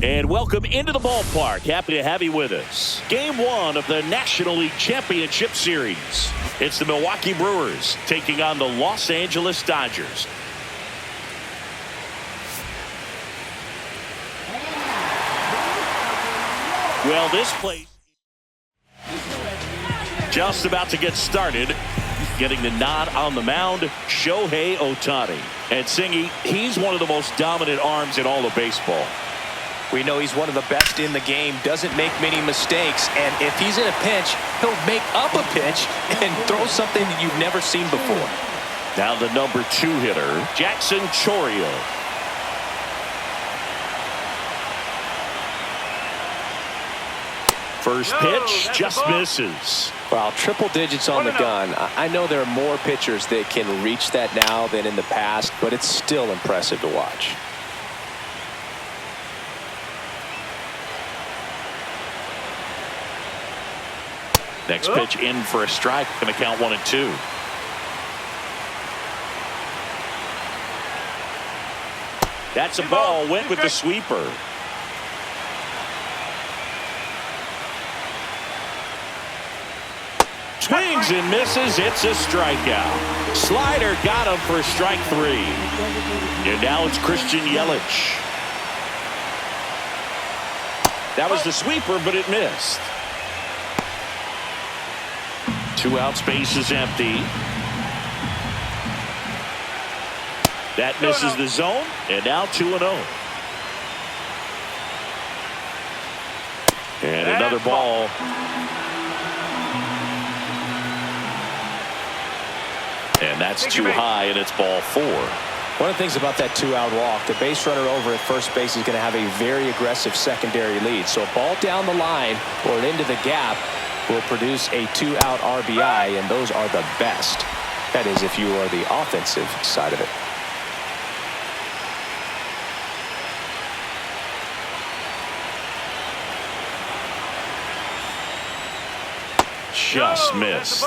And welcome into the ballpark. Happy to have you with us. Game 1 of the National League Championship Series. It's the Milwaukee Brewers taking on the Los Angeles Dodgers. Well, this place just about to get started. Getting the nod on the mound, Shohei Ohtani. And Singy, he's one of the most dominant arms in all of baseball. We know he's one of the best in the game, doesn't make many mistakes, and if he's in a pinch, he'll make up a pitch and throw something that you've never seen before. Now the number 2 hitter, Jackson Chourio. First pitch just misses. Wow, triple digits on the gun. I know there are more pitchers that can reach that now than in the past, but it's still impressive to watch. Next pitch in for a strike. Going to count 1-2. That's a ball. Went with the sweeper. Swings and misses. It's a strikeout. Slider got him for strike 3. And now it's Christian Yelich. That was the sweeper, but it missed. 2 outs, base is empty. That misses the zone, and now 2-0. And another ball. And that's too high, and it's ball 4. One of the things about that 2-out walk, the base runner over at first base is going to have a very aggressive secondary lead. So a ball down the line or into the gap will produce a 2-out RBI, and those are the best. That is, if you are the offensive side of it. Just missed.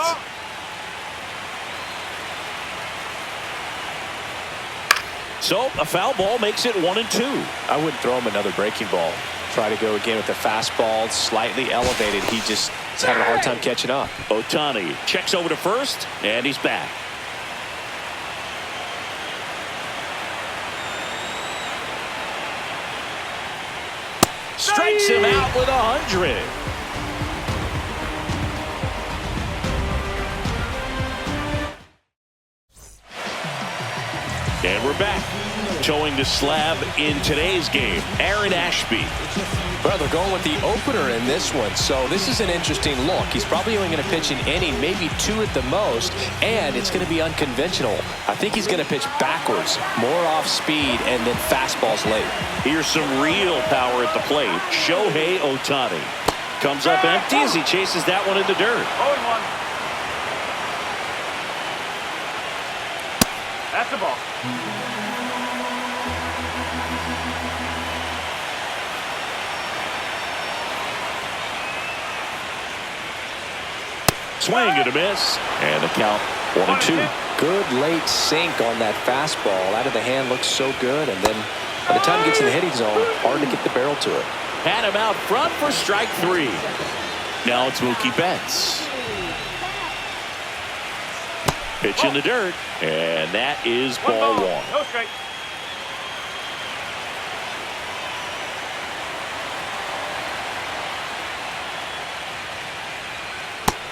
So a foul ball makes it 1-2. I wouldn't throw him another breaking ball. Try to go again with the fastball, slightly elevated. He just is having a hard time catching up. Ohtani checks over to first, and he's back. Strikes him out with 100. And we're back. Towing the slab in today's game, Aaron Ashby. Well, they're going with the opener in this one, so this is an interesting look. He's probably only going to pitch an inning, maybe 2 at the most, and it's going to be unconventional. I think he's going to pitch backwards, more off speed, and then fastballs late. Here's some real power at the plate. Shohei Ohtani comes up empty as he chases that one in the dirt. 0-1. That's the ball. Swing and a miss, and the count 1-2. Good late sink on that fastball. Out of the hand looks so good, and then by the time it gets in the hitting zone, hard to get the barrel to it. Had him out front for strike 3. Now it's Mookie Betts. Pitch in the dirt, and that is ball 1. No strike.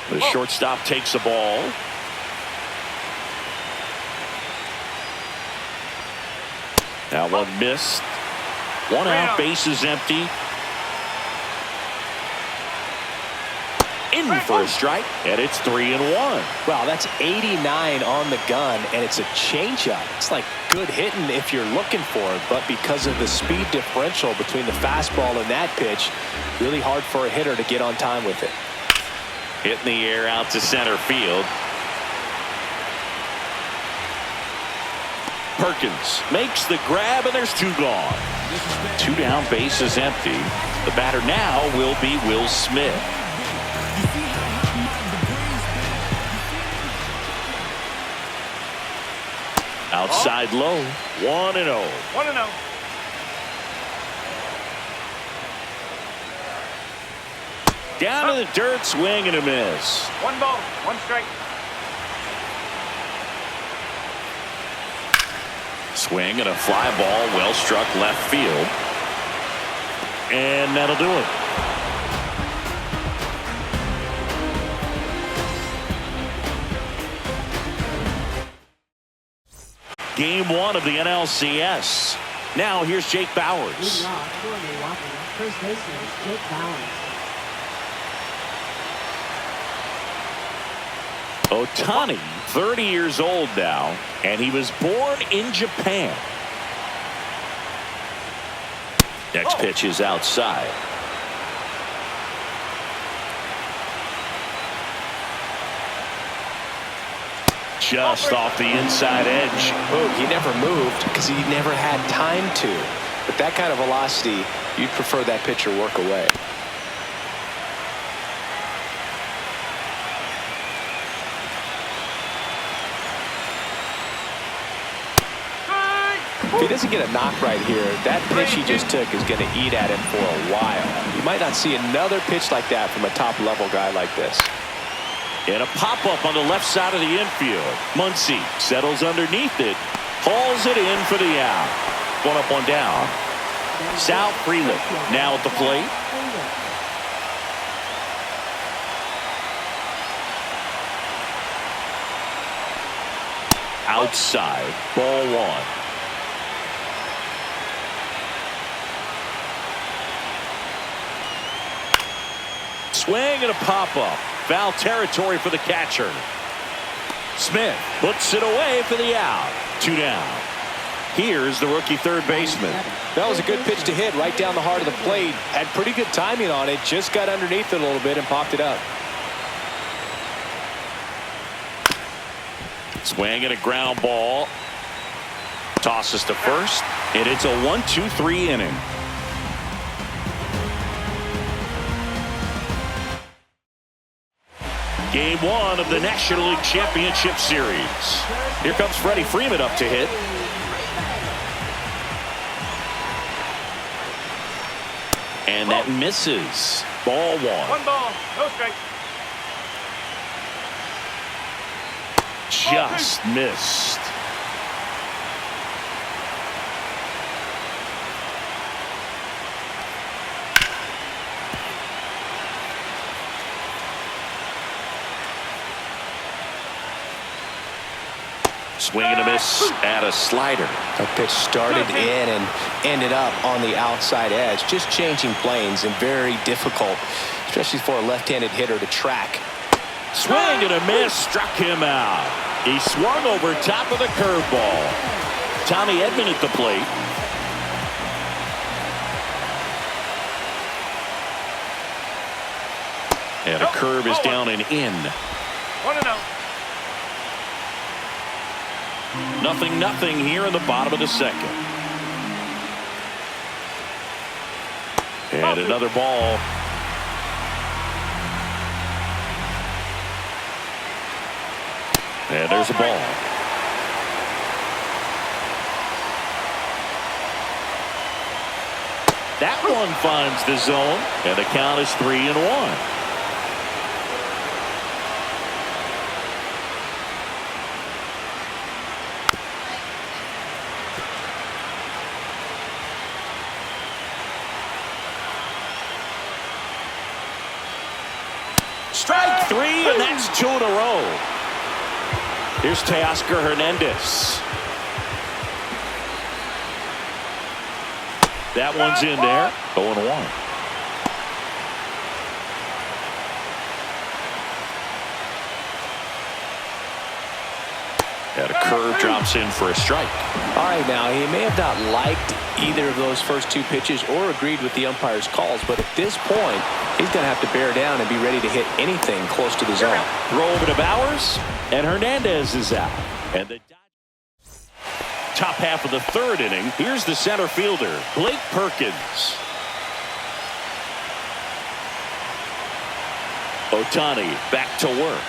The shortstop takes the ball. Now one missed. 1 out, base is empty. In for a strike, and it's 3-1. Wow, that's 89 on the gun, and it's a changeup. It's like good hitting if you're looking for it, but because of the speed differential between the fastball and that pitch, really hard for a hitter to get on time with it. Hit in the air out to center field. Perkins makes the grab, and there's 2 gone. 2 down, base is empty. The batter now will be Will Smith. Outside low, 1-0. 1-0. Down to the dirt, swing and a miss. 1 ball, 1 strike. Swing and a fly ball, well struck left field. And that'll do it. Game 1 of the NLCS. Now here's Jake Bowers. First baseman, Jake Bowers. Ohtani, 30 years old now, and he was born in Japan. Next pitch is outside. Just off the inside edge. Oh, he never moved because he never had time to. With that kind of velocity, you'd prefer that pitcher work away. If he doesn't get a knock right here, that pitch he just took is going to eat at him for a while. You might not see another pitch like that from a top-level guy like this. And a pop-up on the left side of the infield. Muncy settles underneath it, hauls it in for the out. 1 up, 1 down. Sal Freeland now at the plate. Outside, ball 1. Swing and a pop-up. Foul territory for the catcher. Smith puts it away for the out. 2 down. Here's the rookie third baseman. That was a good pitch to hit right down the heart of the plate. Had pretty good timing on it. Just got underneath it a little bit and popped it up. Swing and a ground ball. Tosses to first. And it's a 1-2-3 inning. Game 1 of the National League Championship Series. Here comes Freddie Freeman up to hit. And that misses. Ball 1. 1 ball, no strike. Just missed. Swing and a miss at a slider. That pitch started in and ended up on the outside edge. Just changing planes and very difficult, especially for a left-handed hitter to track. Swing and a miss, struck him out. He swung over top of the curveball. Tommy Edman at the plate. And a curve is down and in. 1-0. 0-0 here in the bottom of the second. And another ball. And there's a ball. That one finds the zone, and the count is 3-1. Strike 3, and that's 2 in a row. Here's Teoscar Hernandez. That one's in there. 0-1. And a curve drops in for a strike. All right, now, he may have not liked either of those first 2 pitches or agreed with the umpire's calls, but at this point, he's going to have to bear down and be ready to hit anything close to the zone. Throw over to Bowers, and Hernandez is out. And the top half of the 3rd inning, here's the center fielder, Blake Perkins. Ohtani back to work.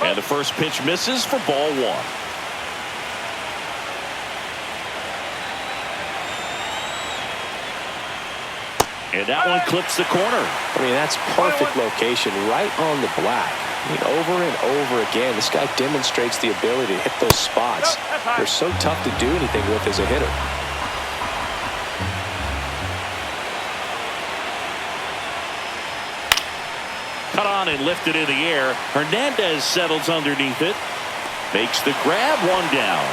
And the first pitch misses for ball 1. And that one clips the corner. I mean, that's perfect location right on the black. I mean, over and over again, this guy demonstrates the ability to hit those spots. They're so tough to do anything with as a hitter. Cut on and lifted in the air. Hernandez settles underneath it. Makes the grab, one down.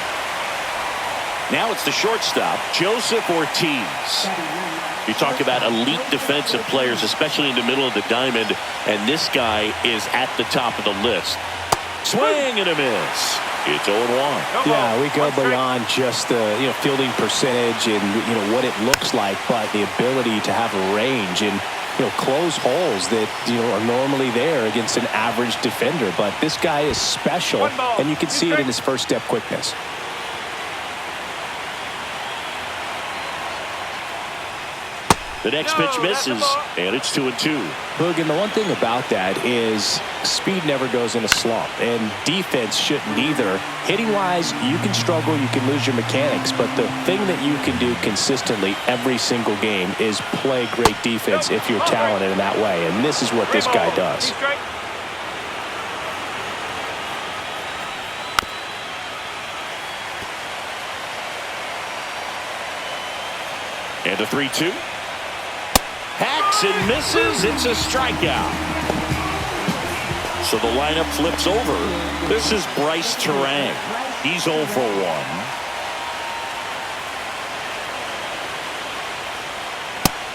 Now it's the shortstop, Joseph Ortiz. You talk about elite defensive players, especially in the middle of the diamond, and this guy is at the top of the list. Swing and a miss. It's 0-1. Yeah, we go beyond just the fielding percentage and what it looks like, but the ability to have a range and close holes that are normally there against an average defender. But this guy is special, and you can see it in his first step quickness. The next pitch misses, and it's 2-2. Boog, and the one thing about that is speed never goes in a slump, and defense shouldn't either. Hitting-wise, you can struggle, you can lose your mechanics, but the thing that you can do consistently every single game is play great defense if you're talented in that way, and this is what this guy does. And a 3-2. Hacks and misses. It's a strikeout. So the lineup flips over. This is Bryce Terang. He's 0 for 1.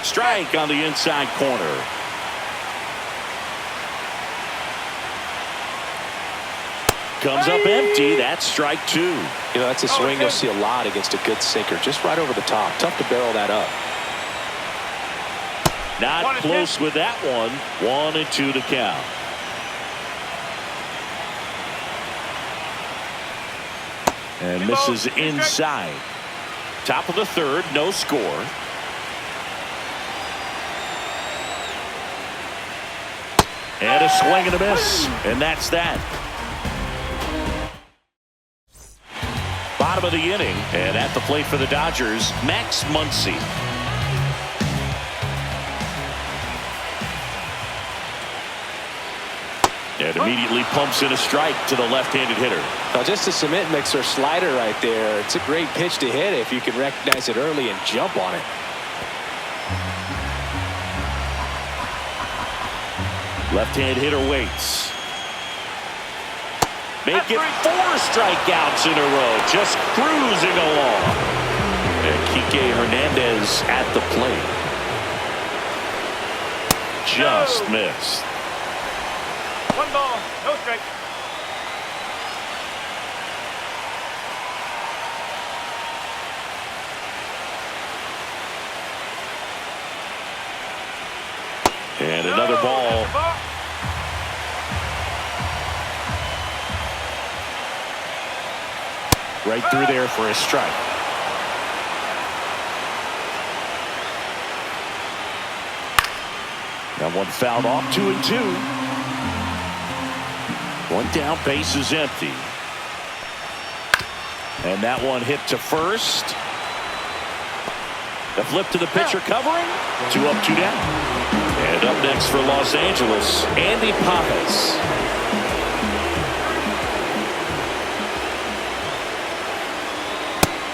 Strike on the inside corner. Comes up empty. That's strike 2. That's a swing you'll see a lot against a good sinker. Just right over the top. Tough to barrel that up. Not close with that one. 1-2 to count. And misses inside. Top of the third, no score. And a swing and a miss. And that's that. Bottom of the inning. And at the plate for the Dodgers, Max Muncy. And immediately pumps in a strike to the left-handed hitter. Now just a cement mixer slider right there. It's a great pitch to hit if you can recognize it early and jump on it. Left-hand hitter waits. Make it 4 strikeouts in a row. Just cruising along. And Kike Hernandez at the plate. Just missed. 1 ball, no strike. And another ball. Right through there for a strike. That one fouled off. 2-2. One down, base is empty. And that one hit to first. The flip to the pitcher covering. 2 up, 2 down. And up next for Los Angeles, Andy Pappas.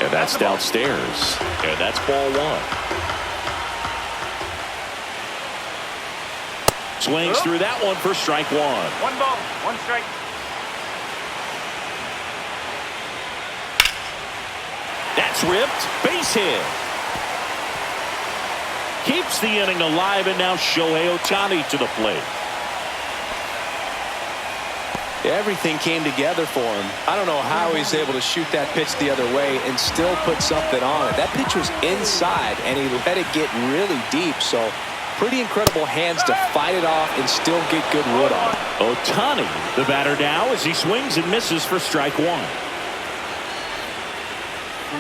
And that's downstairs. And that's ball 1. Swings through that one for strike 1. 1 ball, 1 strike. That's ripped. Base hit. Keeps the inning alive, and now Shohei Ohtani to the plate. Everything came together for him. I don't know how he's able to shoot that pitch the other way and still put something on it. That pitch was inside, and he let it get really deep. So pretty incredible hands to fight it off and still get good wood on it. Ohtani, the batter now, as he swings and misses for strike 1.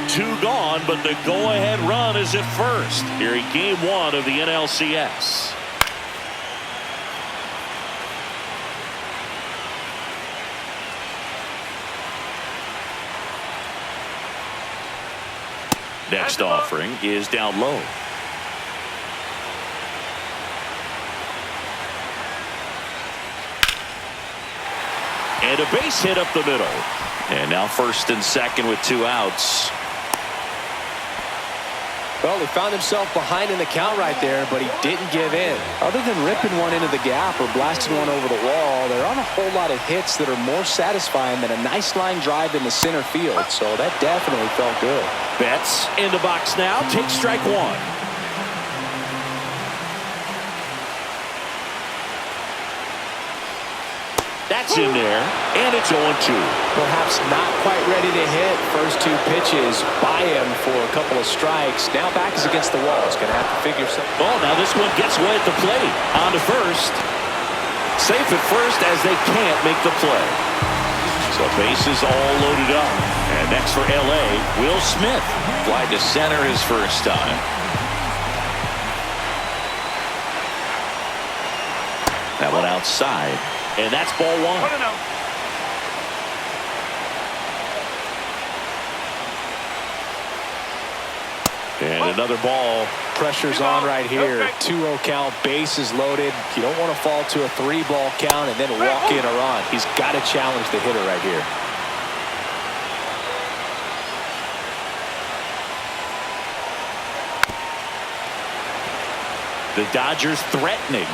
2 gone, but the go-ahead run is at first here in Game 1 of the NLCS. Next offering is down low. And a base hit up the middle. And now first and second with 2 outs. Well, he found himself behind in the count right there, but he didn't give in. Other than ripping one into the gap or blasting one over the wall, there aren't a whole lot of hits that are more satisfying than a nice line drive in the center field, so that definitely felt good. Betts in the box now. Takes strike 1. That's in there, and it's 0-2. Perhaps not quite ready to hit. First 2 pitches by him for a couple of strikes. Now back is against the wall. He's going to have to figure something. Oh, now this one gets away at the plate. On to first. Safe at first as they can't make the play. So bases all loaded up. And next for L.A., Will Smith. Fly to center his first time. That one outside. And that's ball 1. 1-0. And another ball. Pressure's on right here. 2-0 count, bases loaded. You don't want to fall to a 3-ball count and then walk in a run. He's got to challenge the hitter right here. The Dodgers threatening.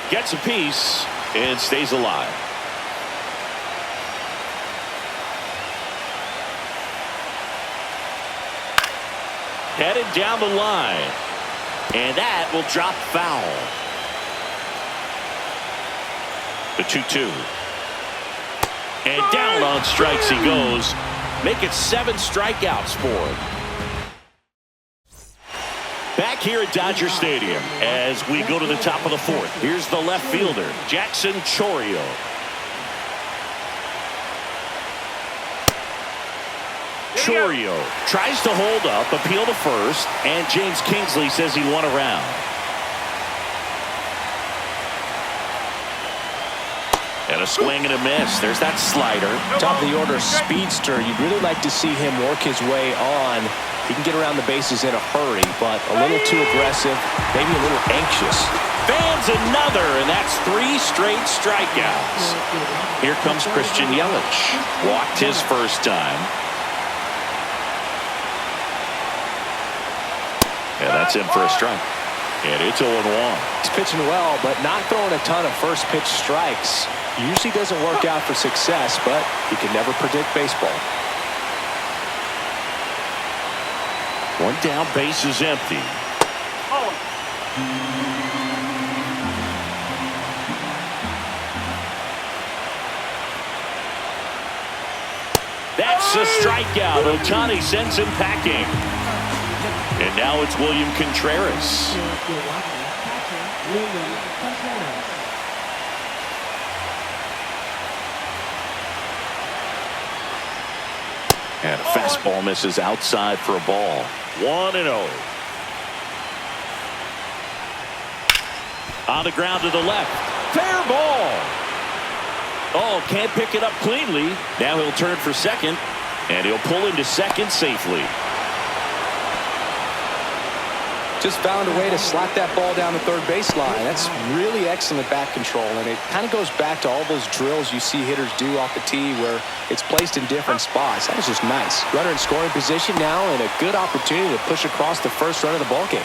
Gets a piece and stays alive. Headed down the line. And that will drop foul. The 2-2. And down on strikes he goes. Make it 7 strikeouts for him. Back here at Dodger Stadium as we go to the top of the 4th. Here's the left fielder, Jackson Chourio. Chourio tries to hold up, appeal to first, and James Kingsley says he won around. And a swing and a miss. There's that slider. Top of the order speedster. You'd really like to see him work his way on. He can get around the bases in a hurry, but a little too aggressive, maybe a little anxious. Fans another, and that's 3 straight strikeouts. Here comes Christian Yelich. Walked his first time. And that's in for a strike. And it's 0-1. He's pitching well, but not throwing a ton of first pitch strikes. Usually doesn't work out for success, but you can never predict baseball. One down, base is empty. That's a strikeout. Ohtani sends him packing. And now it's William Contreras. And a fastball misses outside for a ball. 1-0. On the ground to the left. Fair ball. Oh, can't pick it up cleanly. Now he'll turn for second. And he'll pull into second safely. Just found a way to slap that ball down the third baseline. That's really excellent bat control, and it kind of goes back to all those drills you see hitters do off the tee where it's placed in different spots. That was just nice. Runner in scoring position now, and a good opportunity to push across the first run of the ballgame.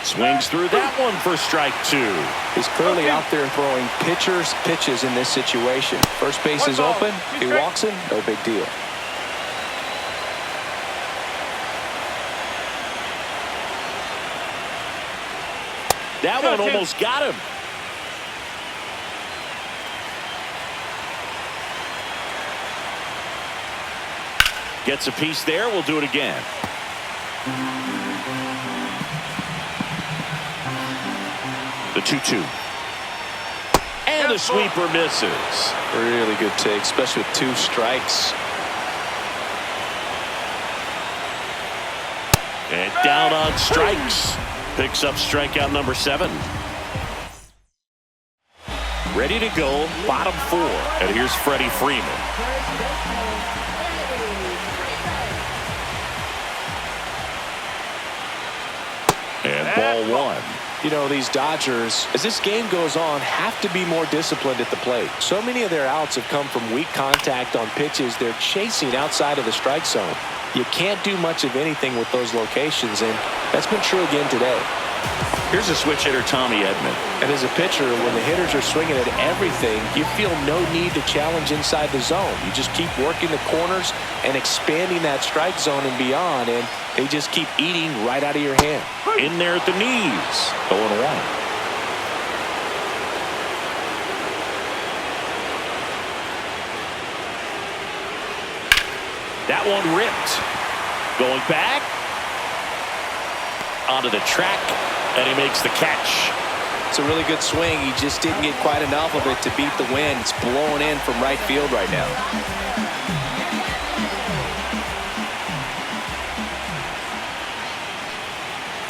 Swings through that one for strike 2. He's clearly out there throwing pitchers' pitches in this situation. First base is open. He walks in, no big deal. That one almost got him. Gets a piece there. We'll do it again. The 2-2. And the sweeper misses. Really good take, especially with 2 strikes. And down on strikes. Picks up strikeout number 7. ready to go, bottom 4. And here's Freddie Freeman. And ball 1. You know, these Dodgers, as this game goes on, have to be more disciplined at the plate. So many of their outs have come from weak contact on pitches they're chasing outside of the strike zone. You can't do much of anything with those locations, and that's been true again today. Here's a switch hitter, Tommy Edman. And as a pitcher, when the hitters are swinging at everything, you feel no need to challenge inside the zone. You just keep working the corners and expanding that strike zone and beyond, and they just keep eating right out of your hand. In there at the knees. 0-1. That one ripped. Going back. Onto the track. And he makes the catch. It's a really good swing. He just didn't get quite enough of it to beat the wind. It's blowing in from right field right now.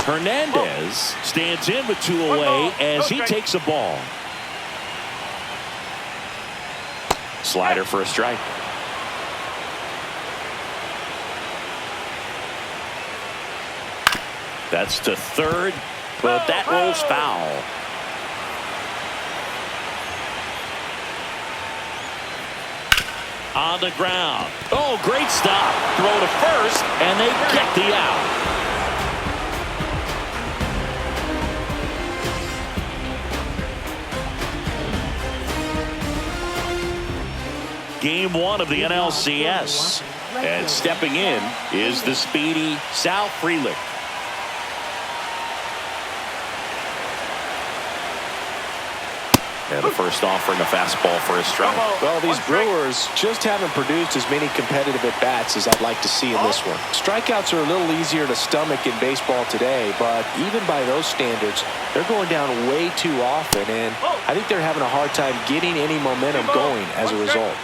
Hernandez stands in with 2 away as he takes a ball. Slider for a strike. That's to third, but that rolls foul. On the ground. Oh, great stop. Throw to first, and they get the out. Game 1 of the NLCS. And stepping in is the speedy Sal Frelick. And the first offering, a fastball for a strike. Well, these Brewers just haven't produced as many competitive at-bats as I'd like to see in this one. Strikeouts are a little easier to stomach in baseball today, but even by those standards, they're going down way too often, and I think they're having a hard time getting any momentum going as a result.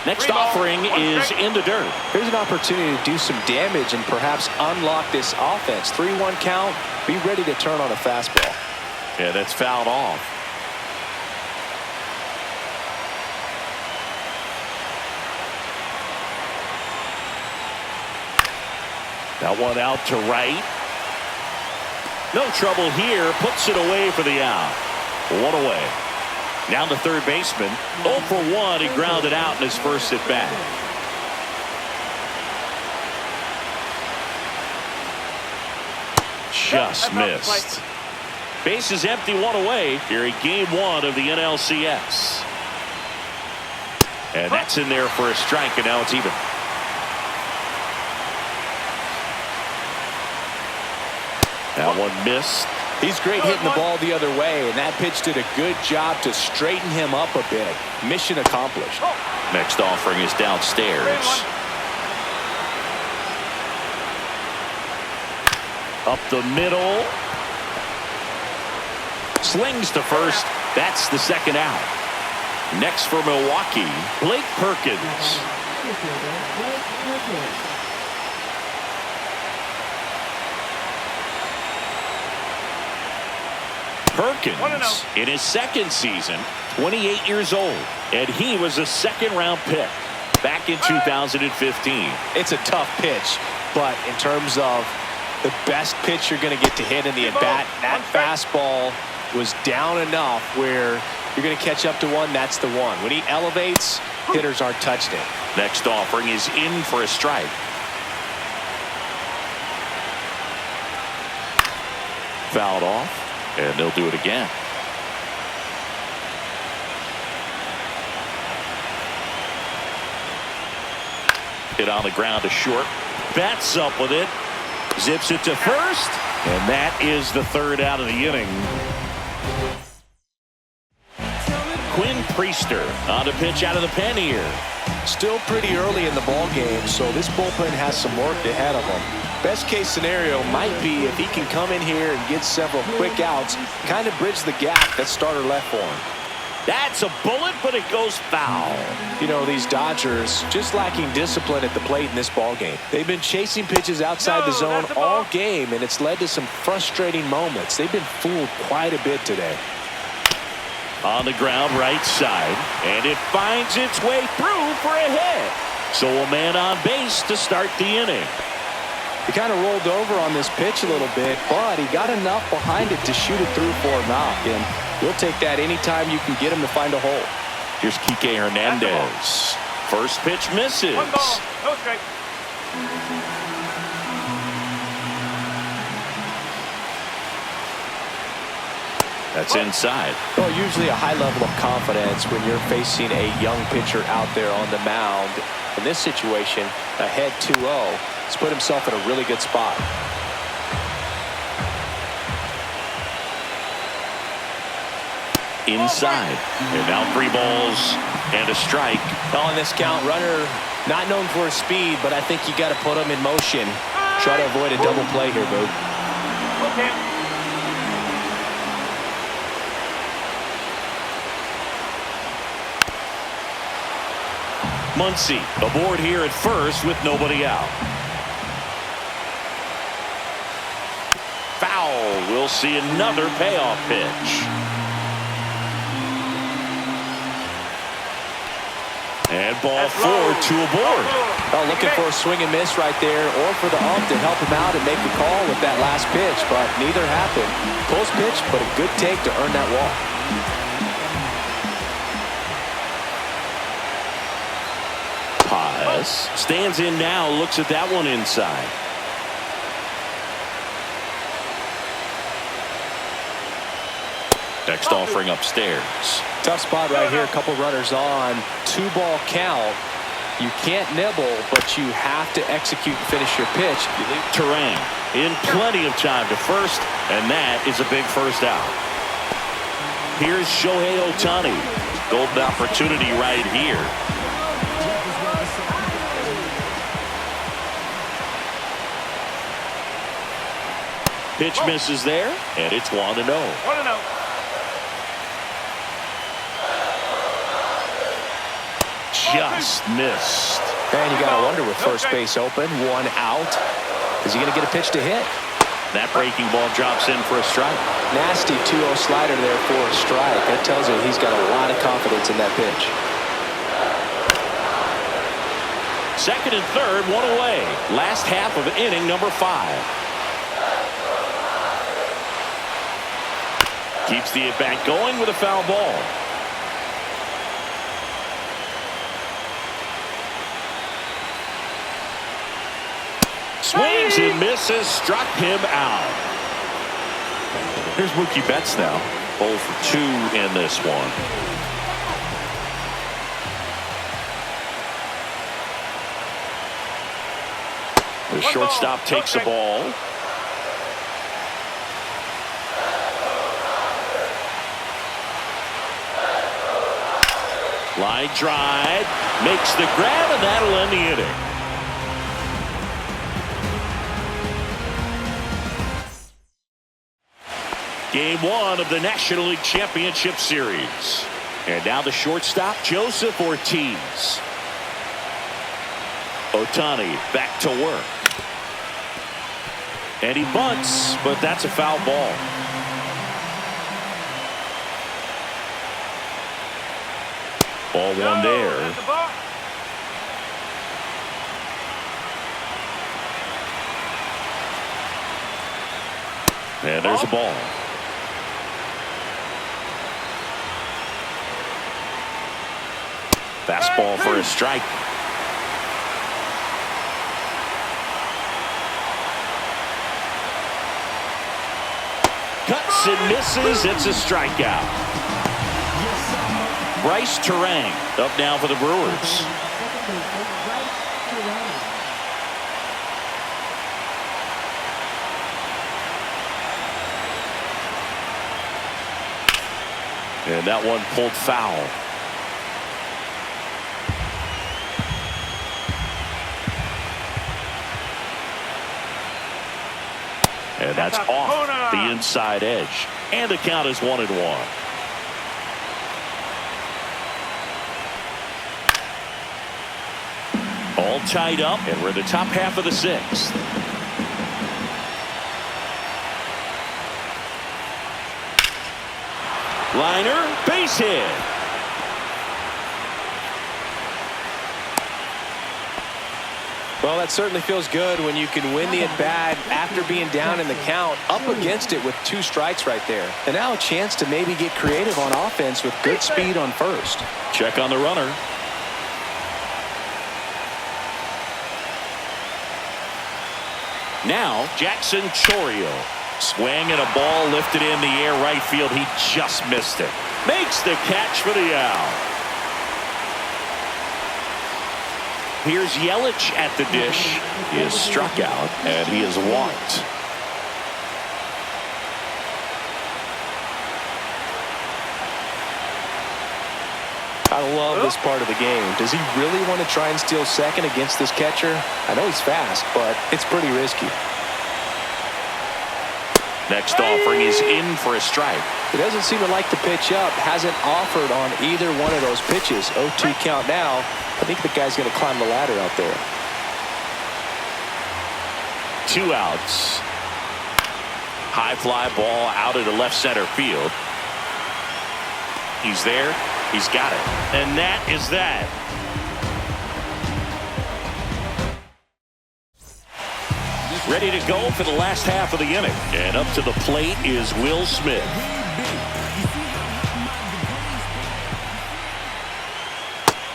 Next offering is in the dirt. Here's an opportunity to do some damage and perhaps unlock this offense. 3-1 count. Be ready to turn on a fastball. Yeah, that's fouled off. That one out to right. No trouble here. Puts it away for the out. 1 away. Now the third baseman. 0 for 1. He grounded out in his first at bat. Just missed. Base is empty, 1 away here in game 1 of the NLCS. And that's in there for a strike, and now it's even. That one missed. He's great hitting the ball the other way, and that pitch did a good job to straighten him up a bit. Mission accomplished. Next offering is downstairs. Up the middle. Slings to first. That's the second out. Next for Milwaukee, Blake Perkins. Perkins in his second season, 28 years old, and he was a second-round pick back in 2015. It's a tough pitch, but in terms of the best pitch you're going to get to hit in the at-bat, that fastball was down enough where you're going to catch up to one. That's the one. When he elevates, hitters aren't touching it. Next offering is in for a strike. Fouled off. And they'll do it again. Hit on the ground to short. Bats up with it. Zips it to first. And that is the third out of the inning. Quinn Priester on to pitch out of the pen here. Still pretty early in the ball game, so this bullpen has some work ahead of them. Best case scenario might be if he can come in here and get several quick outs, kind of bridge the gap that starter left for him. That's a bullet, but it goes foul. You know, these Dodgers just lacking discipline at the plate in this ball game. They've been chasing pitches outside the zone all game, and it's led to some frustrating moments. They've been fooled quite a bit today. On the ground, right side, and it finds its way through for a hit. So a man on base to start the inning. He kind of rolled over on this pitch a little bit, but he got enough behind it to shoot it through for a knock, and we'll take that anytime you can get him to find a hole. Here's Kike Hernandez. First pitch misses. 1 ball, no strike. That's inside. Well, usually a high level of confidence when you're facing a young pitcher out there on the mound. In this situation, ahead 2-0, he's put himself in a really good spot. Inside. And now 3 balls and a strike. On this count, runner not known for his speed, but I think you got to put him in motion. Try to avoid a double play here, Boog. Okay. Muncy aboard here at first with nobody out. Foul. We'll see another payoff pitch. And ball 4, 2 aboard. Oh, looking for a swing and miss right there, or for the ump to help him out and make the call with that last pitch, but neither happened. Close pitch, but a good take to earn that walk. Paz stands in now, looks at that one inside. Next offering upstairs. Tough spot right here. A couple runners on. 2-ball count. You can't nibble, but you have to execute and finish your pitch. Terang in plenty of time to first, and that is a big first out. Here's Shohei Ohtani. Golden opportunity right here. Pitch misses there, and it's 1-0. 1-0. Just missed. And you got to wonder with first base open, 1 out. Is he going to get a pitch to hit? That breaking ball drops in for a strike. Nasty 2-0 slider there for a strike. That tells you he's got a lot of confidence in that pitch. Second and third, 1 away. Last half of inning number 5. Keeps the at-bat going with a foul ball. Swings and misses, struck him out. Here's Mookie Betts now. 0 for 2 in this one. The shortstop takes the ball. Line drive, makes the grab, and that'll end the inning. Game 1 of the National League Championship Series. And now the shortstop, Joseph Ortiz. Ohtani back to work. And he bunts, but that's a foul ball. Ball 1 there. And there's a ball. Fastball for a strike. Cuts and misses. It's a strikeout. Bryce Terang up now for the Brewers. And that one pulled foul. And that's off the inside edge. And the count is 1-1. All tied up, and we're in the top half of the sixth. Liner, base hit. Well, that certainly feels good when you can win the at-bat after being down in the count, up against it with 2 strikes right there. And now a chance to maybe get creative on offense with good speed on first. Check on the runner. Now, Jackson Chourio. Swing and a ball lifted in the air right field. He just missed it. Makes the catch for the out. Here's Yelich at the dish. He is struck out, and he is walked. I love this part of the game. Does he really want to try and steal second against this catcher? I know he's fast, but it's pretty risky. Next offering is in for a strike. He doesn't seem to like to pitch up. Hasn't offered on either one of those pitches. 0-2 count now. I think the guy's going to climb the ladder out there. 2 outs. High fly ball out into left center field. He's there. He's got it. And that is that. Ready to go for the last half of the inning. And up to the plate is Will Smith.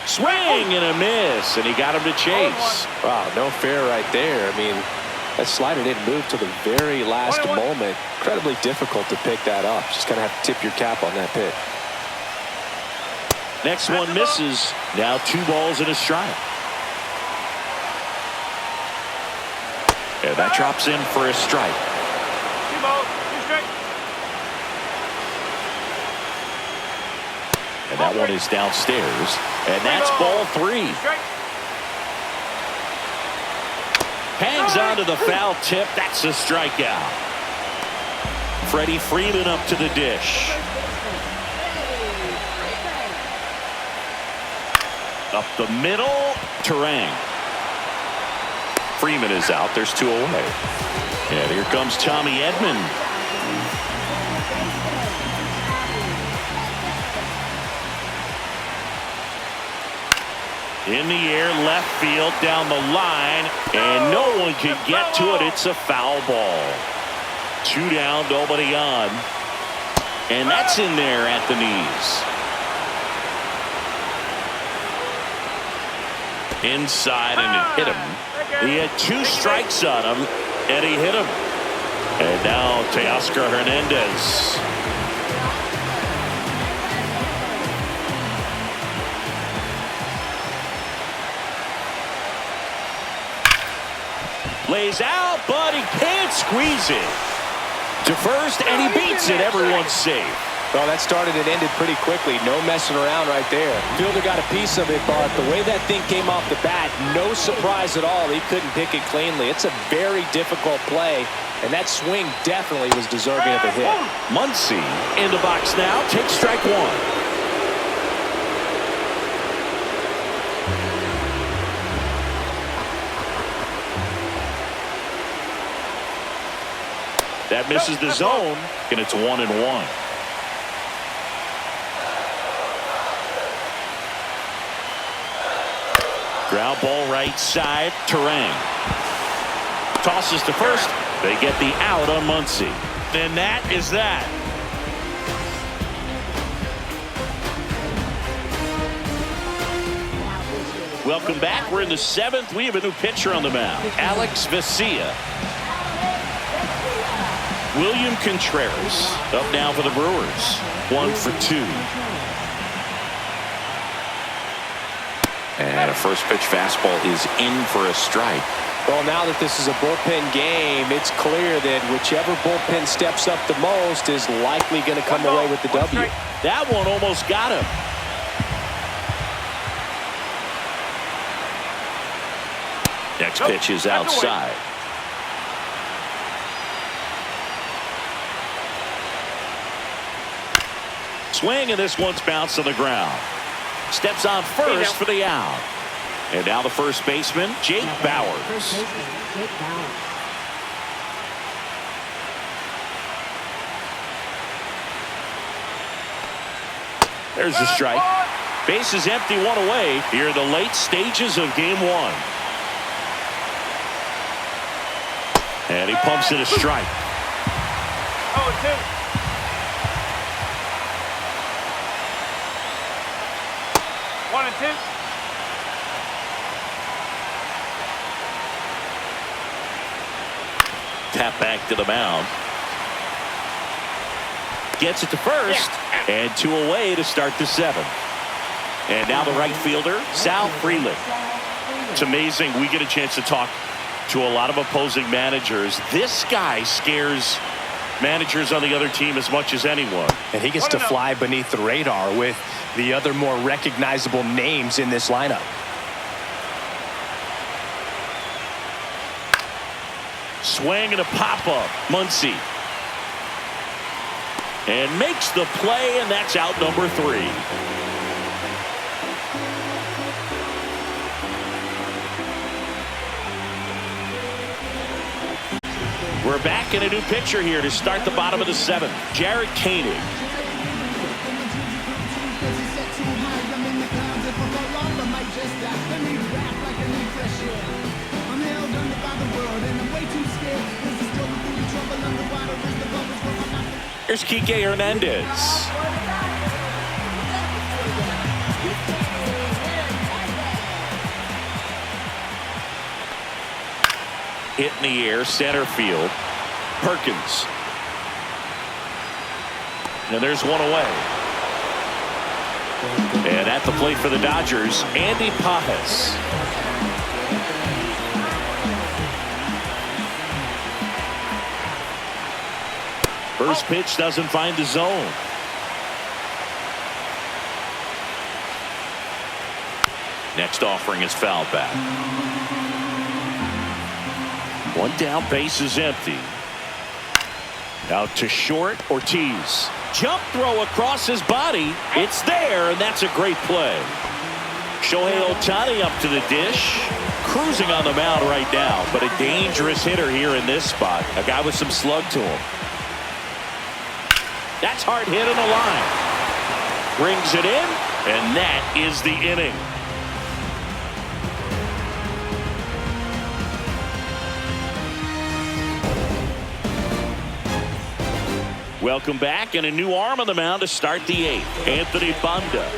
Swing and a miss, and he got him to chase. Wow, no fair right there. I mean, that slider didn't move to the very last moment. Incredibly difficult to pick that up. Just kind of have to tip your cap on that pitch. Next one misses. Now 2 balls and a strike. And that drops in for a strike. 2 balls, 2 strikes. And that one is downstairs. And that's ball 3. Hangs on to the foul tip. That's a strikeout. Freddie Freeman up to the dish. Up the middle, Terang. Freeman is out. There's 2 away. And here comes Tommy Edman. In the air, left field, down the line, and no one can get to it. It's a foul ball. 2 down, nobody on. And that's in there at the knees. Inside, and it hit him. He had 2 strikes on him, and he hit him. And now Teoscar Hernandez. Lays out, but he can't squeeze it. To first, and he beats it. Everyone's safe. Well, that started and ended pretty quickly. No messing around right there. Fielder got a piece of it, but the way that thing came off the bat, no surprise at all. He couldn't pick it cleanly. It's a very difficult play, and that swing definitely was deserving of a hit. Muncy in the box now. Takes strike 1. That misses the zone, and it's 1-1. Ground ball right side. Terang tosses to first. They get the out on Muncy. And that is that. Welcome back. We're in the 7th. We have a new pitcher on the mound. Alex Vesia. William Contreras up now for the Brewers. 1 for 2. And a first pitch fastball is in for a strike. Well, now that this is a bullpen game, it's clear that whichever bullpen steps up the most is likely going to come away with the W. That one almost got him. Next pitch is outside. Swing, and this one's bounced to the ground. Steps on first for the out. And now the first baseman, Jake Bauers. First baseman, Jake Bauers. There's a strike. Base is empty, one away here in the late stages of game one. And he pumps it a strike. 0-2. One and two. Tap back to the mound. Gets it to first. And two away to start the seventh. And now the right fielder, Sal Freeland. It's amazing we get a chance to talk to a lot of opposing managers. This guy scares managers on the other team as much as anyone. And he gets to fly beneath the radar with the other more recognizable names in this lineup. Swing and a pop-up. Muncy. And makes the play, and that's out number 3. We're back in a new pitcher here to start the bottom of the 7th. Jared Koenig. Here's Kike Hernandez. Hit in the air, center field. Perkins. And there's one away. And at the plate for the Dodgers, Andy Pajes. First pitch doesn't find the zone. Next offering is fouled back. One down, base is empty. Out to short, Ortiz. Jump throw across his body. It's there, and that's a great play. Shohei Ohtani up to the dish. Cruising on the mound right now, but a dangerous hitter here in this spot. A guy with some slug to him. That's hard hit in the line. Brings it in, and that is the inning. Welcome back, and a new arm on the mound to start the 8th. Anthony Banda.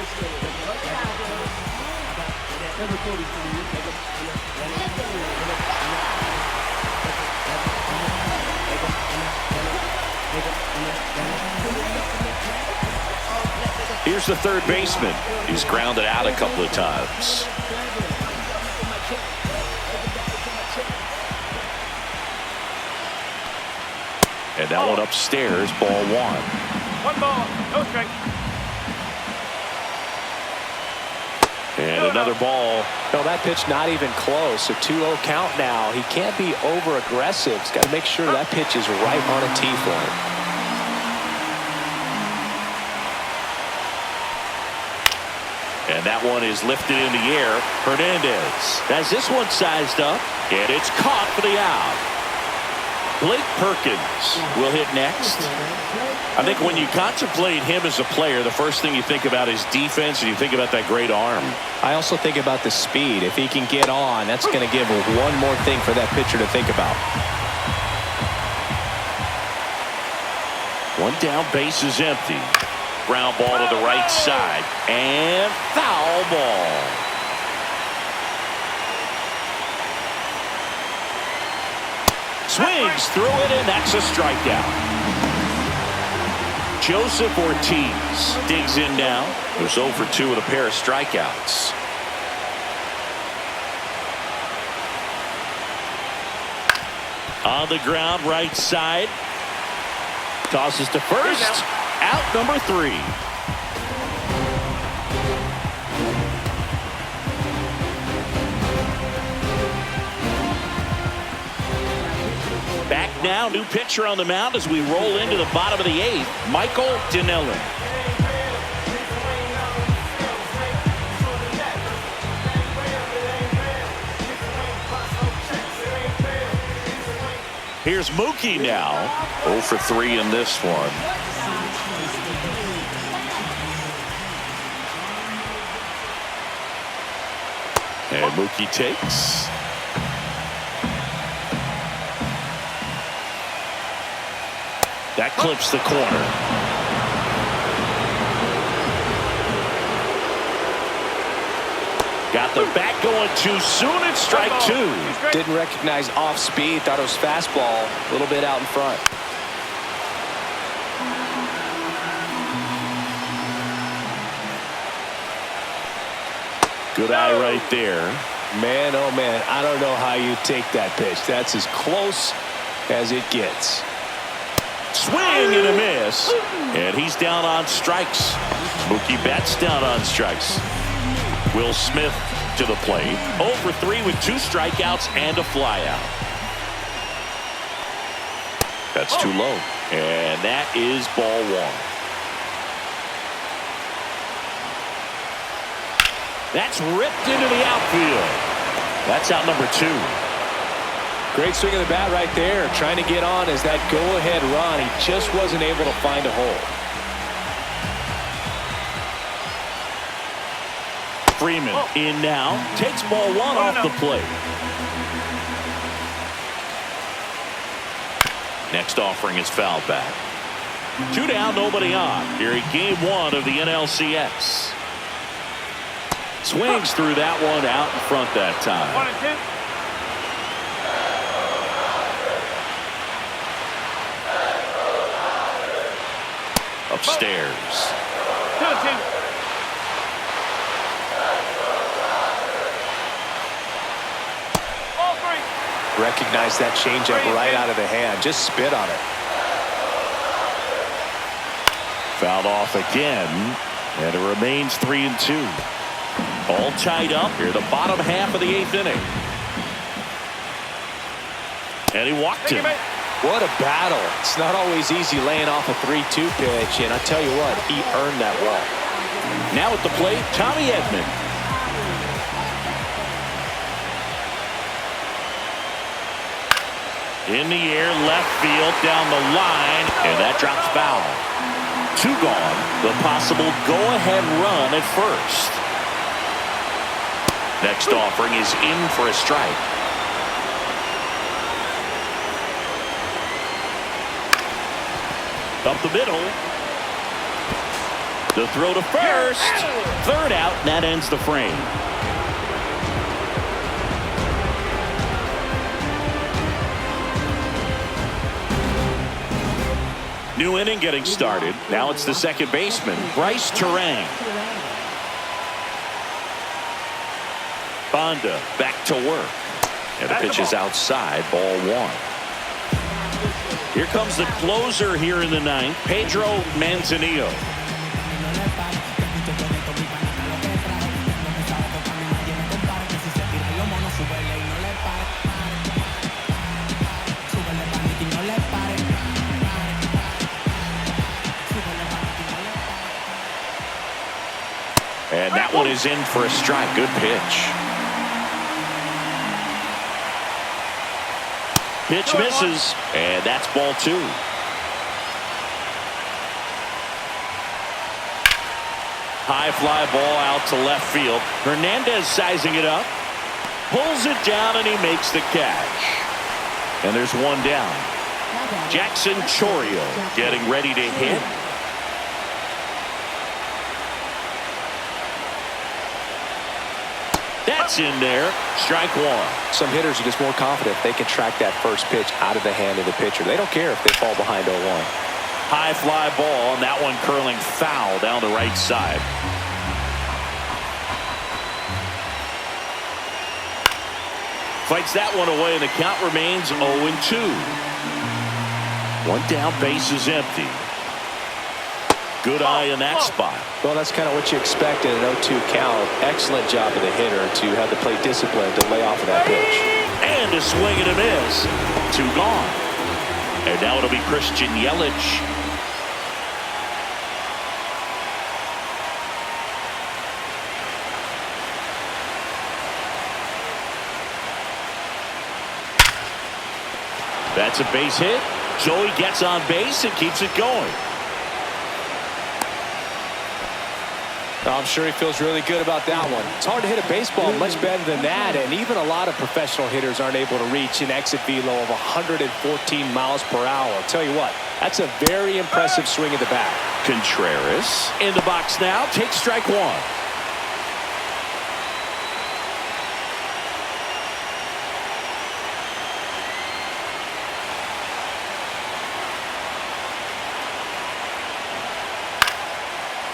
Here's the third baseman. He's grounded out a couple of times. And that one upstairs, ball 1. One ball, no strike. And another ball. No, that pitch not even close. A 2-0 count now. He can't be over aggressive. He's got to make sure that pitch is right on a tee for him. And that one is lifted in the air. Hernandez has this one sized up, and it's caught for the out. Blake Perkins will hit next. I think when you contemplate him as a player, the first thing you think about is defense, and you think about that great arm. I also think about the speed. If he can get on, that's going to give one more thing for that pitcher to think about. One down, base is empty. Ground ball to the right side, and foul ball. Swings through it, and that's a strikeout. Joseph Ortiz digs in now. He was 0 for 2 with a pair of strikeouts. On the ground, right side. Tosses to first. Out number 3. Back now, new pitcher on the mound as we roll into the bottom of the 8th, Michael Dinelli. Here's Mookie now. 0 for 3 in this one. And Mookie takes. That clips the corner. Got the bat going too soon. It's strike 2. Didn't recognize off speed. Thought it was fastball. A little bit out in front. Good eye right there. Man, oh man, I don't know how you take that pitch. That's as close as it gets. Swing and a miss. And he's down on strikes. Mookie Betts down on strikes. Will Smith to the plate. 0 for 3 with 2 strikeouts and a flyout. That's too low. And that is ball 1. That's ripped into the outfield. That's out number 2. Great swing of the bat right there. Trying to get on as that go-ahead run. He just wasn't able to find a hole. Freeman in now. Takes ball 1 off the plate. Next offering is fouled back. 2 down, nobody on. Here in game 1 of the NLCS. Swings through that one out in front that time. 1 and 2. Upstairs. 2 and 2. Ball 3. Recognize that changeup right out of the hand. Just spit on it. Fouled off again. And it remains 3 and 2. All tied up here, the bottom half of the 8th inning. And he walked him. What a battle. It's not always easy laying off a 3-2 pitch, and I tell you what, he earned that walk. Now at the plate, Tommy Edman. In the air, left field, down the line, and that drops foul. 2 gone. The possible go-ahead run at first. Next offering is in for a strike. Up the middle. The throw to first. 3rd out, and that ends the frame. New inning getting started. Now it's the second baseman, Bryce Terang. Bonda back to work. And the pitch is outside, ball 1. Here comes the closer here in the 9th, Pedro Manzanillo. And that one is in for a strike. Good pitch. Pitch misses, and that's ball 2. High fly ball out to left field. Hernandez sizing it up. Pulls it down, and he makes the catch. And there's 1 down. Jackson Chourio getting ready to hit. That's in there. Strike 1. Some hitters are just more confident if they can track that first pitch out of the hand of the pitcher. They don't care if they fall behind 0-1. High fly ball, and that one curling foul down the right side. Fights that one away, and the count remains 0-2. 1 down, base is empty. Good eye in that spot. Well, that's kind of what you expect in an 0-2 count. Excellent job of the hitter to have the plate discipline to lay off of that pitch. And a swing and a miss. 2 gone. And now it'll be Christian Yelich. That's a base hit. Joey gets on base and keeps it going. I'm sure he feels really good about that one. It's hard to hit a baseball much better than that, and even a lot of professional hitters aren't able to reach an exit velo of 114 miles per hour. I'll tell you what, that's a very impressive swing at the bat. Contreras in the box now, takes strike one.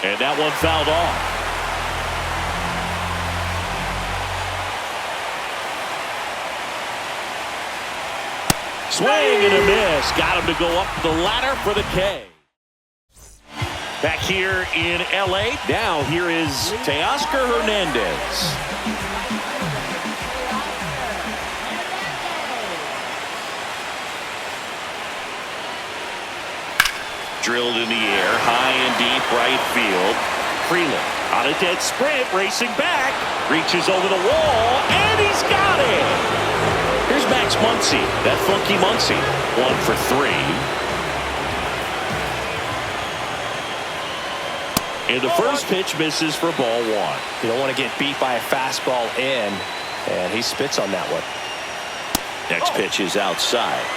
And that one fouled off. Swing and a miss. Got him to go up the ladder for the K. Back here in L.A. Now here is Teoscar Hernandez. Drilled in the air, high and deep right field. Freeland on a dead sprint, racing back, reaches over the wall, and he's got it. Here's Max Muncy, that funky Muncy, 1 for 3. And the first pitch misses for ball 1. You don't want to get beat by a fastball in, and he spits on that one. Next pitch is outside.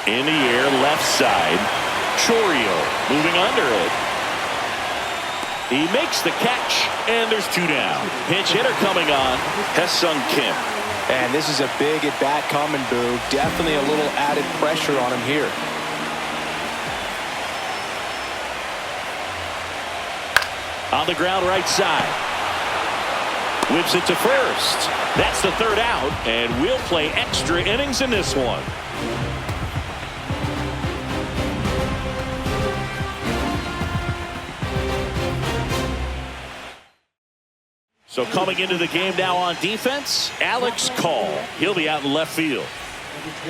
In the air, left side. Chorio moving under it. He makes the catch, and there's 2 down. Pinch hitter coming on, Hesung Kim. And this is a big at-bat coming, Boo. Definitely a little added pressure on him here. On the ground right side. Whips it to first. That's the 3rd out, and we'll play extra innings in this one. So coming into the game now on defense, Alex Call. He'll be out in left field.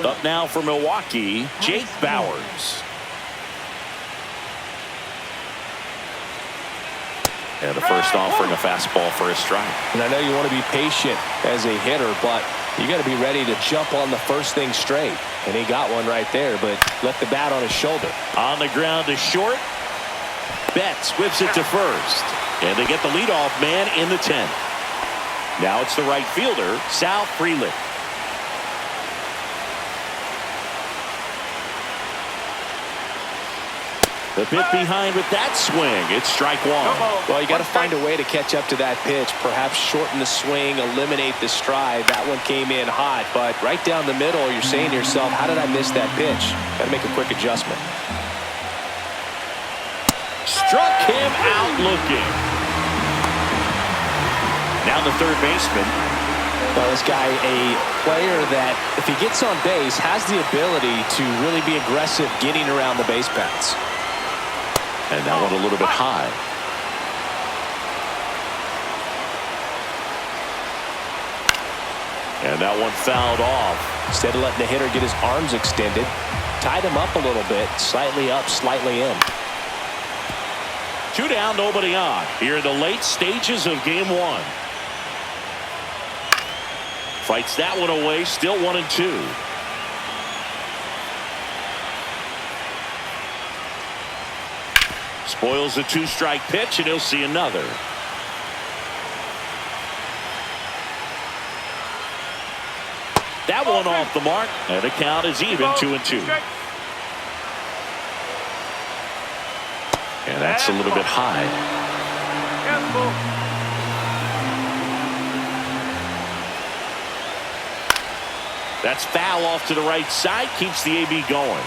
Up now for Milwaukee, Jake Bowers. And the first offering a fastball for a strike. And I know you want to be patient as a hitter, but you got to be ready to jump on the first thing straight. And he got one right there, but left the bat on his shoulder. On the ground to short. Betts whips it to first. And they get the leadoff man in the 10th. Now it's the right fielder, Sal Freeland. The bit behind with that swing. It's strike 1. Well, you got to find a way to catch up to that pitch. Perhaps shorten the swing, eliminate the stride. That one came in hot, but right down the middle, you're saying to yourself, how did I miss that pitch? Got to make a quick adjustment. Struck him out looking. Now the third baseman. Well, this guy, a player that, if he gets on base, has the ability to really be aggressive getting around the base paths. And that one a little bit high. And that one fouled off. Instead of letting the hitter get his arms extended, tied him up a little bit, slightly up, slightly in. 2 down, nobody on. Here in the late stages of game 1. Fights that one away, still 1-2. Spoils the 2-strike pitch, and he'll see another. That one off the mark, and the count is even 2-2. And that's a little bit high. That's foul off to the right side, keeps the AB going.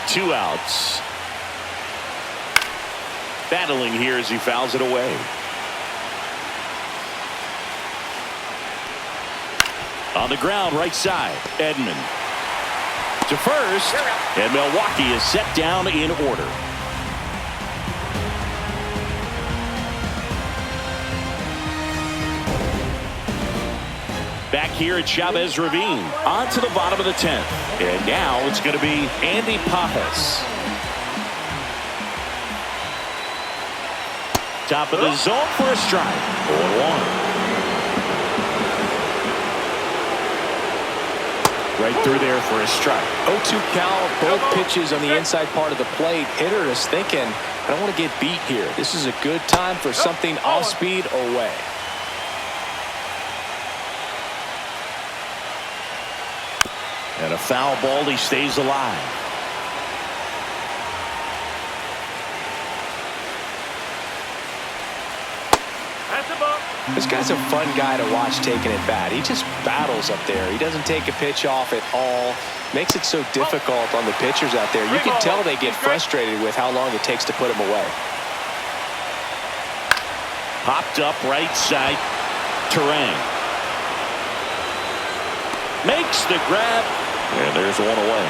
2 outs. Battling here as he fouls it away. On the ground, right side, Edman. To first, and Milwaukee is set down in order. Back here at Chavez Ravine. On to the bottom of the 10th. And now it's going to be Andy Pajas. Top of the zone for a strike. 0-1. Right through there for a strike. 0-2 count, both pitches on the inside part of the plate. Hitter is thinking, I don't want to get beat here. This is a good time for something off speed away. And a foul ball, he stays alive. This guy's a fun guy to watch taking at bat. He just battles up there. He doesn't take a pitch off at all. Makes it so difficult on the pitchers out there. You can tell they get frustrated with how long it takes to put him away. Popped up right side. Terang makes the grab. And there's one away.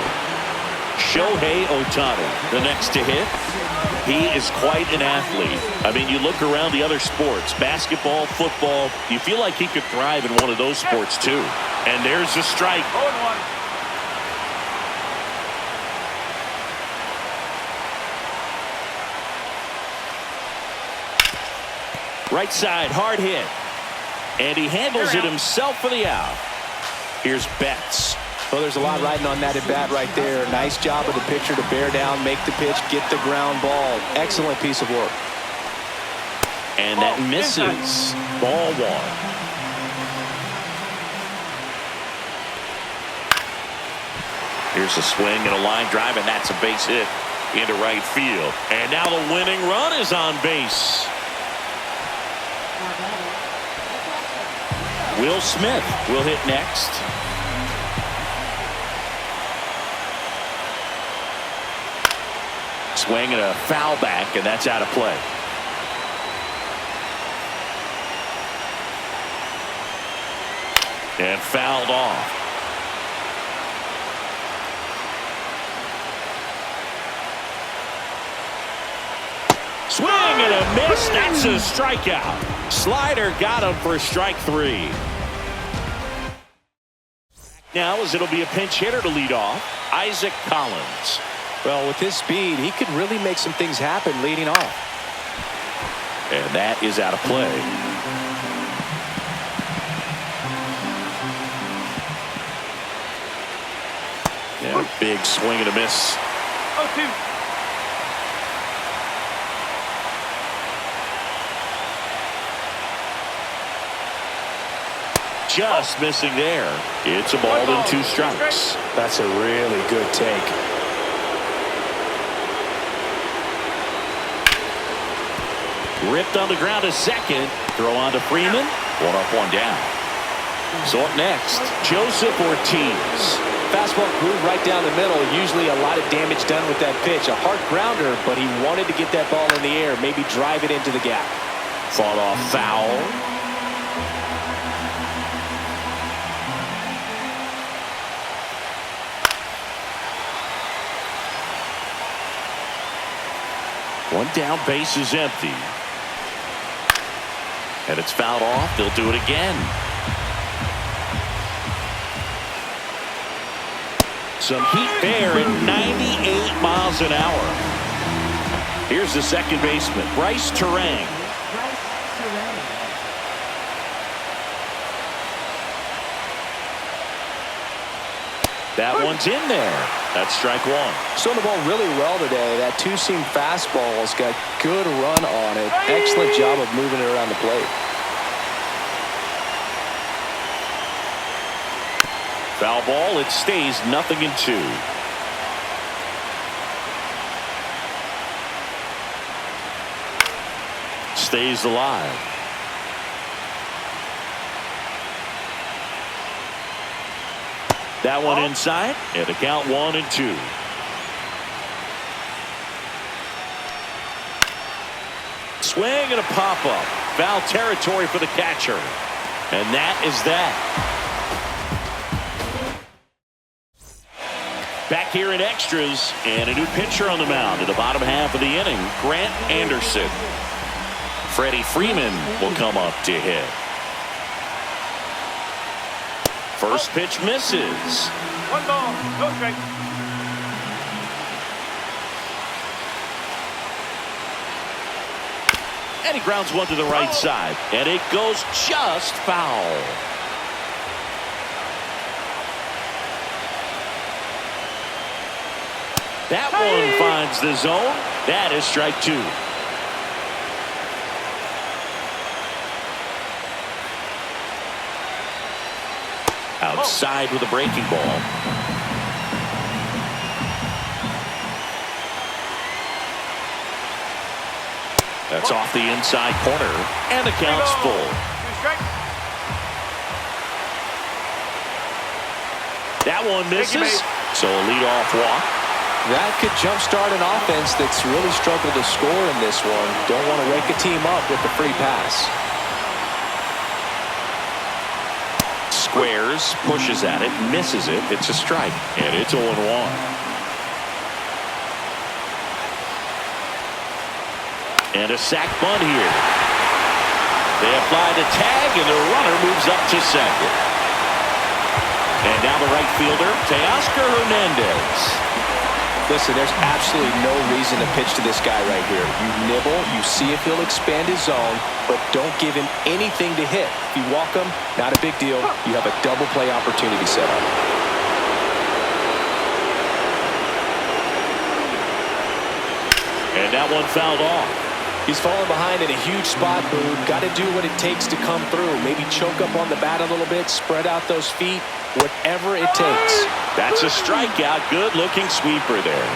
Shohei Ohtani, the next to hit. He is quite an athlete. I mean, you look around the other sports, basketball, football, you feel like he could thrive in one of those sports too. And there's a strike. 0-1. Right side, hard hit. And he handles it himself for the out. Here's Betts. Well, there's a lot riding on that at bat right there. Nice job of the pitcher to bear down, make the pitch, get the ground ball. Excellent piece of work. And that misses. Ball 1. Here's a swing and a line drive, and that's a base hit into right field. And now the winning run is on base. Will Smith will hit next. Swing and a foul back, and that's out of play. And fouled off. Swing and a miss. That's a strikeout. Slider got him for strike 3. Now as it'll be a pinch hitter to lead off, Isaac Collins. Well, with his speed, he could really make some things happen leading off. And that is out of play. And a big swing and a miss. 0-2. Just missing there. It's a ball and 2 strikes. That's a really good take. Ripped on the ground to second. Throw on to Freeman. 1 up, 1 down. So up next, Joseph Ortiz. Fastball groove right down the middle. Usually a lot of damage done with that pitch. A hard grounder, but he wanted to get that ball in the air. Maybe drive it into the gap. Fought off foul. One down, base is empty. And it's fouled off. They'll do it again. Some heat there at 98 miles an hour. Here's the second baseman, Bryce Terang. That one's in there. That's strike 1. Throwing the ball really well today. That two-seam fastball has got good run on it. Excellent job of moving it around the plate. Foul ball. It stays 0-2. Stays alive. That one inside, and the count 1-2. Swing and a pop-up. Foul territory for the catcher. And that is that. Back here in extras, and a new pitcher on the mound in the bottom half of the inning, Grant Anderson. Freddie Freeman will come up to hit. First pitch misses. 1 ball, no strike. And he grounds one to the right side. And it goes just foul. That one finds the zone. That is strike 2. Outside with a breaking ball. That's off the inside corner. And the count's full. 2 strikes. That one misses. So a leadoff walk. That could jumpstart an offense that's really struggled to score in this one. Don't want to wake a team up with the free pass. Squares, pushes at it, misses it. It's a strike, and it's 0-1. And a sac bunt here. They apply the tag, and the runner moves up to second. And now the right fielder, Teoscar Hernandez. Listen, there's absolutely no reason to pitch to this guy right here. You nibble, you see if he'll expand his zone, but don't give him anything to hit. If you walk him, not a big deal. You have a double play opportunity set up. And that one fouled off. He's falling behind in a huge spot, Boone. Got to do what it takes to come through. Maybe choke up on the bat a little bit, spread out those feet, whatever it takes. That's a strikeout. Good-looking sweeper there.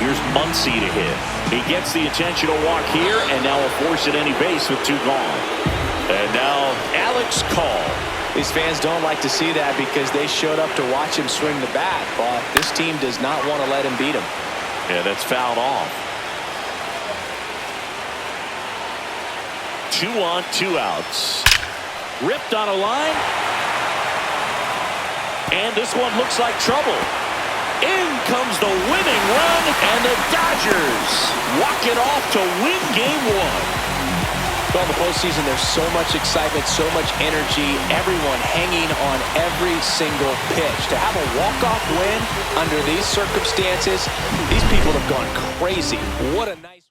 Here's Muncy to hit. He gets the intentional walk here, and now will force at any base with 2 gone. And now Alex Call. These fans don't like to see that because they showed up to watch him swing the bat, but this team does not want to let him beat him. Yeah, that's fouled off. 2 on, 2 outs. Ripped on a line. And this one looks like trouble. In comes the winning run, and the Dodgers walk it off to win game 1. Well, in the postseason, there's so much excitement, so much energy, everyone hanging on every single pitch. To have a walk-off win under these circumstances, these people have gone crazy. What a nice...